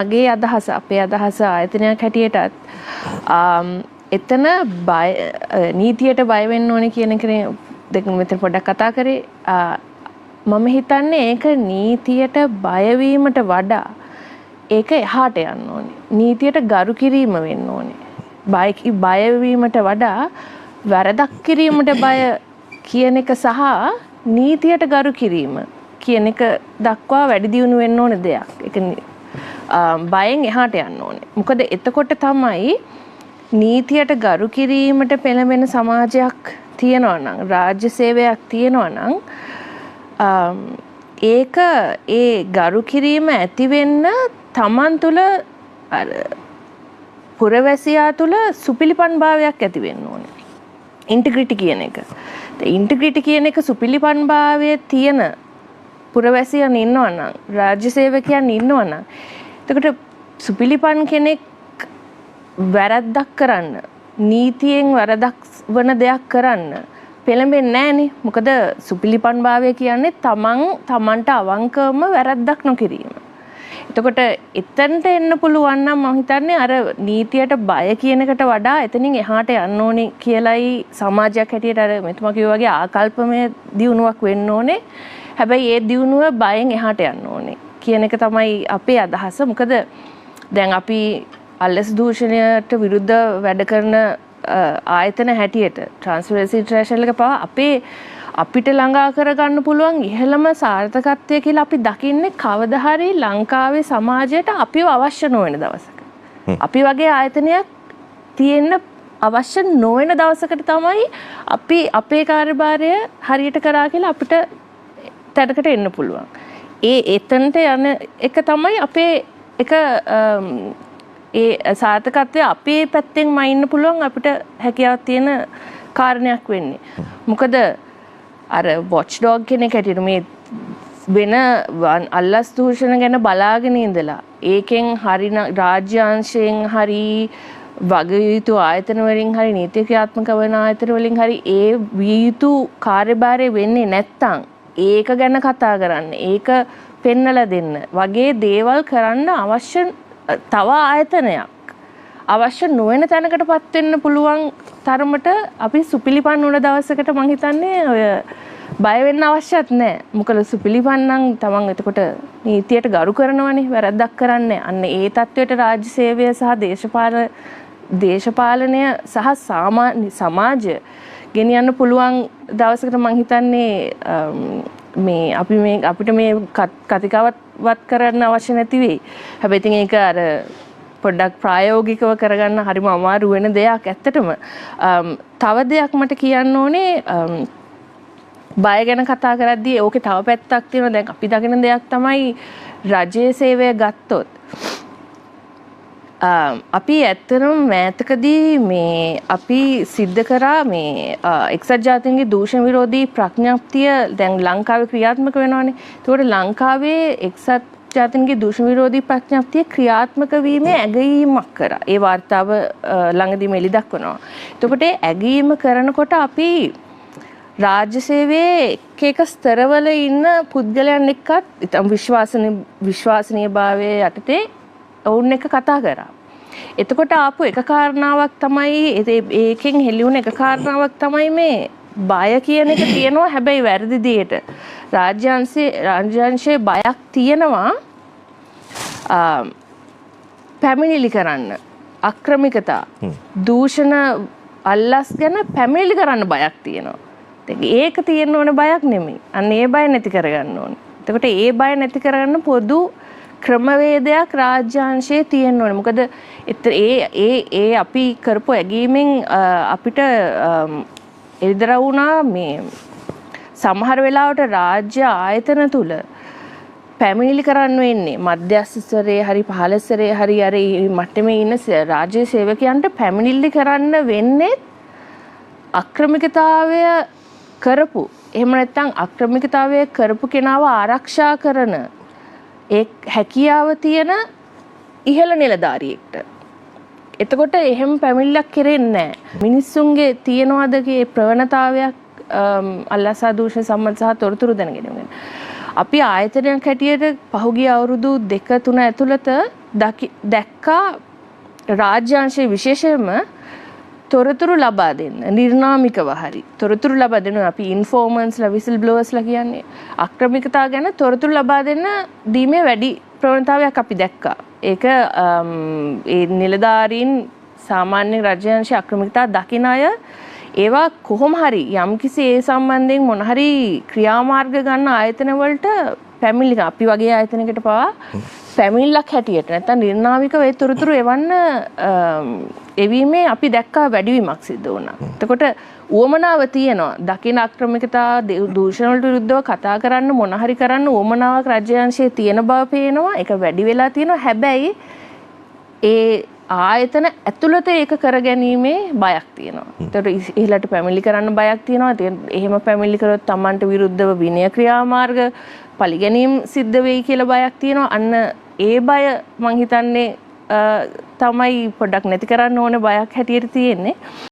මගේ අදහස අපේ අදහස ආයතනයක් හැටියටත් එතන නීතියට බය වෙන්න ඕනේ කියන එක දෙක මෙතන පොඩ්ඩක් කතා කරේ. මම හිතන්නේ ඒක නීතියට බය වීමට වඩා ඒක එහාට යන්න ඕනේ. නීතියට ගරු කිරීම වෙන්න ඕනේ. බය වීමට වඩා වැරදක් කිරීමට බය කියන එක සහ නීතියට ගරු කිරීම කියන එක දක්වා වැඩි දියුණු වෙන්න ඕන දෙයක්. ඒක බයෙන් එහාට යන්න ඕනේ. මොකද එතකොට තමයි නීතියට ගරු කිරීමට පෙළඹෙන සමාජයක් තියෙනවා නම්, රාජ්‍ය සේවයක් තියෙනවා නම් ඒක ඒ ගරු කිරීම ඇති වෙන්න තමන් තුළ පුරවැසියා තුළ සුපිලිපන් භාවයක් ඇති වෙන්න ඕනේ. ඉන්ටිග්‍රිටි කියන එක. ඉන්ටිග්‍රිටි කියන එක සුපිලිපන් භාවයේ තියෙන පුරවැසියන් ඉන්නවා නම්, රාජ්‍ය සේවකයන් ඉන්නවා නම්, එතකොට සුපිලිපන් කෙනෙක් වැරද්දක් කරන්න, නීතියෙන් වරදක් වන දෙයක් කරන්න පෙළඹෙන්නේ නැහනේ. මොකද සුපිලිපන් භාවය කියන්නේ තමන්ට අවංකවම වැරද්දක් නොකිරීම. එතකොට එතනට එන්න පුළුවන් නම් මම හිතන්නේ අර නීතියට බය කියන එකට වඩා එතනින් එහාට යන්න ඕනේ කියලායි සමාජයක් හැටියට අර මෙතුමා කිව්වා වගේ ආකල්පමය දියුණුවක් වෙන්න ඕනේ. හැබැයි ඒ දියුණුව බයෙන් එහාට යන්න ඕනේ කියන එක තමයි අපේ අදහස. මොකද දැන් අපි අල්ලස් දූෂණයට විරුද්ධ වැඩ කරන ආයතන හැටියට ට්‍රාන්ස්පරන්සි ඉන්ටර්නැෂනල් එක පවා අපිට ළඟා කරගන්න පුළුවන් ඉහළම සාර්ථකත්වය කියලා අපි දකින්නේ කවදා හරි ලංකාවේ සමාජයට අපිව අවශ්‍ය නොවන දවසක. අපි වගේ ආයතනයක් තියෙන්න අවශ්‍ය නොවන දවසකට තමයි අපි අපේ කාර්යභාරය හරියට කරා කියලා අපිට තැනකට එන්න පුළුවන්. එතනට යන එක තමයි අපේ එක ඒ සාර්ථකත්වය අපේ පැත්තෙන්ම ඉන්න පුළුවන් අපිට හැකියාවක් තියෙන කාරණයක් වෙන්නේ. මොකද අර වොච් ඩොග් කෙනෙක් හැටියට මේ වෙන අල්ලස් දූෂණ ගැන බලාගෙන ඉඳලා ඒකෙන් හරි රාජ්‍යාංශයෙන් හරි වග යුතු ආයතන වලින් හරි නීතික්‍රියාත්මක වන ආයතන වලින් හරි ඒ විය යුතු කාර්යභාරය වෙන්නේ නැත්තම් ඒක ගැන කතා කරන්න, ඒක පෙන්නලා දෙන්න වගේ දේවල් කරන්න අවශ්‍ය තව ආයතනයක් අවශ්‍ය නොවන තැනකටපත් වෙන්න පුළුවන් තරමට අපි සුපිලිපන් වුණ දවසකට මං හිතන්නේ ඔය බය වෙන්න අවශ්‍යත් නැහැ. මොකද සුපිලිපන් නම් තමන් එතකොට නීතියට ගරු කරනවනේ, වැරද්දක් කරන්නේ. අන්න ඒ තත්වයට රාජ්‍ය සේවය සහ දේශපාලනය සහ සමාජය ගෙනියන්න පුළුවන් දවසකට මං හිතන්නේ අපිට මේ කතිකාවත් කරන්න අවශ්‍ය නැති වෙයි. හැබැයි ඉතින් ඒක අර පොඩ්ඩක් ප්‍රායෝගිකව කරගන්න හරිම අමාරු වෙන දෙයක් ඇත්තටම. තව දෙයක් මට කියන්න ඕනේ, බය ගැන කතා කරද්දී ඕකේ තව පැත්තක් තියෙනවා. දැන් අපි දකින දෙයක් තමයි රජයේ සේවය ගත්තොත් අපි ඇත්තටම මෑතකදී අපි සිද්ධ කරා එක්සත් ජාතීන්ගේ දූෂණ විරෝධී ප්‍රඥප්තිය දැන් ලංකාවේ ක්‍රියාත්මක වෙනවානේ. ඒතකොට ලංකාවේ එක්සත් ජාතීන්ගේ දූෂණ විරෝධී ප්‍රඥප්තිය ක්‍රියාත්මක වීමේ ඇගයීමක් කරා. ඒ වාර්තාව ළඟදීම එළි දක්වනවා. එතකොට ඇගයීම කරනකොට අපි රාජ්‍ය සේවයේ එක ස්තරවල ඉන්න පුද්ගලයන් එක්කත් ඉතින් විශ්වාසනීයභාවයේ යටතේ ඔවුන් එක කතා කරා. එතකොට ආපු එක කාරණාවක් තමයි ඒකෙන් හෙළි වුණ එක කාරණාවක් තමයි මේ බය කියන එක තියෙනවා. හැබැයි වැරදි දෙයට රාජ්‍යාංශයේ බයක් තියෙනවා පැමිණිලි කරන්න. අක්‍රමිකතා, දූෂණ, අල්ලස් ගැන පැමිණිලි කරන්න බයක් තියෙනවා. ඒක තියෙන්න ඕන බයක් නෙමෙයි. අන්න ඒ බය නැති කරගන්න ඕනේ. එතකොට ඒ බය නැති කරගන්න පොදු ක්‍රමවේදයක් රාජ්‍යාංශයේ තියෙන්න ඕනේ. මොකද ඒ අපි කරපු ඇගීමෙන් අපිට එළිදර වුණා මේ සමහර වෙලාවට රාජ්‍ය ආයතන තුල පැමිණිලි කරන්න වෙන්නේ මධ්‍යස්ථ ස්තරයේ හරි පහළ ස්තරයේ හරි අර මට්ටමේ ඉන්න රාජ්‍ය සේවකයන්ට පැමිණිලි කරන්න වෙන්නේ අක්‍රමිකතාවය කරපු, එහෙම නැත්නම් අක්‍රමිකතාවය කරපු කෙනාව ආරක්ෂා කරන ඒ හැකියාව තියෙන ඉහළ නිලධාරියෙක්ට. එතකොට එහෙම පැමිණිල්ලක් කෙරෙන්නේ නැහැ. මිනිස්සුන්ගේ තියනවාදගේ ප්‍රවණතාවයක් අල්ලසා දූෂණ සම්බන්ධ සහ තොරතුරු දැනගැනීම. අපි ආයතනයක් හැටියට පහුගිය අවුරුදු 2-3 ඇතුළත දැක්කා රාජ්‍යාංශයේ විශේෂයෙන්ම තොරතුරු ලබා දෙන්න නිර්නාමිකව හරි තොරතුරු ලබා දෙනවා අපි ඉන්ෆෝමර්ස්ලා විසල් බ්ලෝවර්ස්ලා කියන්නේ ආක්‍රමිකතා ගැන තොරතුරු ලබා දෙන්න දීමේ වැඩි ප්‍රවණතාවයක් අපි දැක්කා. ඒක ඒ නිලධාරීන් සාමාන්‍ය රාජ්‍යාංශ ආක්‍රමිකතා දකින අය ඒවා කොහොම හරි යම්කිසි ඒ සම්බන්ධයෙන් මොන හරි ක්‍රියාමාර්ග ගන්න ආයතන වලට පැමිණිලි අපි වගේ ආයතනයකට පවා පැමිණිල්ලක් හැටියට නැත්නම් නිර්නාමිකව ඒ තොරතුරු එවන්න එවීමේ අපි දැක්කා වැඩිවීමක් සිද්ධ වුණා. එතකොට උවමනාව තියෙනවා. දකින ආක්‍රමිකතා දූෂණ වලට විරුද්ධව කතා කරන්න මොන හරි කරන්න උවමනාවක් රාජ්‍යාංශයේ තියෙන බව පේනවා. ඒක වැඩි වෙලා තියෙනවා. හැබැයි ඒ ආයතන ඇතුළත ඒක කරගැනීමේ බයක් තියෙනවා. ඒතකොට ඉහළට පැමිණිලි කරන්න බයක් තියෙනවා. එහෙම පැමිණිලි කරොත් Tamanට විරුද්ධව විනය ක්‍රියාමාර්ග පරිගැනීම් සිද්ධ වෙයි කියලා බයක් තියෙනවා. අන්න ඒ බය මං හිතන්නේ තමයි පොඩ්ඩක් නැති කරන්න ඕන බයක් හැටියට තියෙන්නේ.